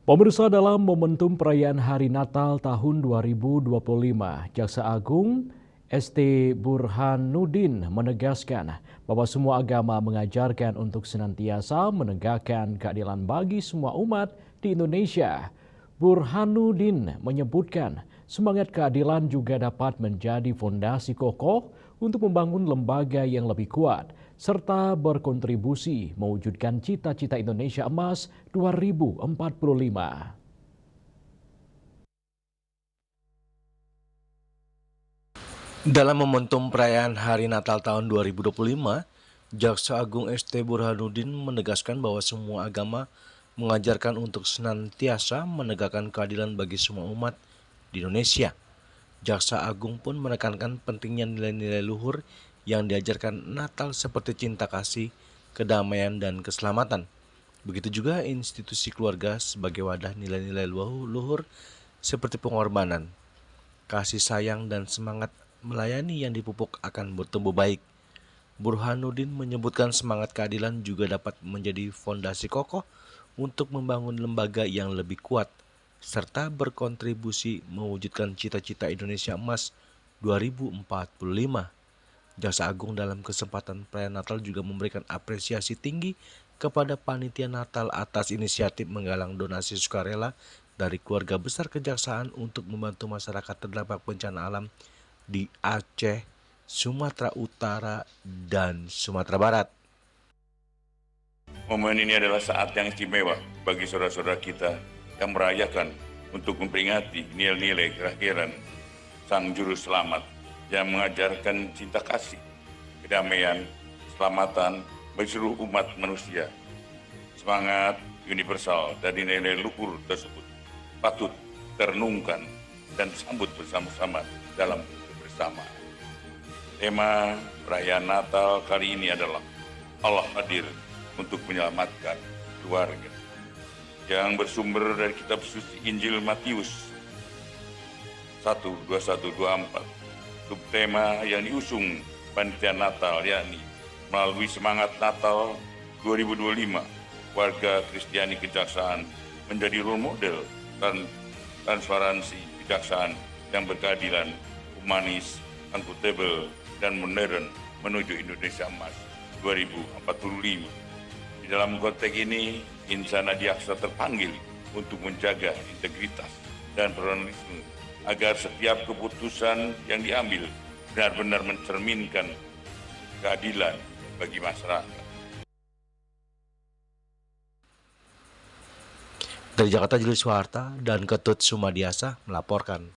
Pemirsa, dalam momentum perayaan Hari Natal tahun 2025, Jaksa Agung ST Burhanuddin menegaskan bahwa semua agama mengajarkan untuk senantiasa menegakkan keadilan bagi semua umat di Indonesia. Burhanuddin menyebutkan semangat keadilan juga dapat menjadi fondasi kokoh untuk membangun lembaga yang lebih kuat serta berkontribusi mewujudkan cita-cita Indonesia Emas 2045. Dalam momentum perayaan Hari Natal tahun 2025, Jaksa Agung ST Burhanuddin menegaskan bahwa semua agama mengajarkan untuk senantiasa menegakkan keadilan bagi semua umat di Indonesia. Jaksa Agung pun menekankan pentingnya nilai-nilai luhur yang diajarkan Natal seperti cinta kasih, kedamaian, dan keselamatan. Begitu juga institusi keluarga sebagai wadah nilai-nilai luhur seperti pengorbanan, kasih sayang, dan semangat melayani yang dipupuk akan bertumbuh baik. Burhanuddin menyebutkan semangat keadilan juga dapat menjadi fondasi kokoh untuk membangun lembaga yang lebih kuat, serta berkontribusi mewujudkan cita-cita Indonesia Emas 2045. Jaksa Agung dalam kesempatan perayaan Natal juga memberikan apresiasi tinggi kepada panitia Natal atas inisiatif menggalang donasi sukarela dari keluarga besar kejaksaan untuk membantu masyarakat terdampak bencana alam di Aceh, Sumatera Utara, dan Sumatera Barat. Momen ini adalah saat yang istimewa bagi saudara-saudara kita yang merayakan untuk memperingati nilai-nilai kelahiran Sang Juru Selamat yang mengajarkan cinta kasih, kedamaian, keselamatan bagi seluruh umat manusia. Semangat universal dari nilai luhur tersebut patut terenungkan dan sambut bersama-sama dalam kebersamaan. Tema perayaan Natal kali ini adalah Allah hadir untuk menyelamatkan keluarga, yang bersumber dari kitab suci Injil Matius 1:21-24. Subtema yang diusung panitia Natal yakni melalui semangat Natal 2025, warga Kristiani Kejaksaan menjadi role model dan transparansi kejaksaan yang berkeadilan, humanis, akuntabel, dan modern menuju Indonesia Emas 2045. Di dalam konteks ini, insan adiaksa terpanggil untuk menjaga integritas dan pluralisme agar setiap keputusan yang diambil benar-benar mencerminkan keadilan bagi masyarakat. Dari Jakarta, Julius Soeharta dan Ketut Sumadiasa melaporkan.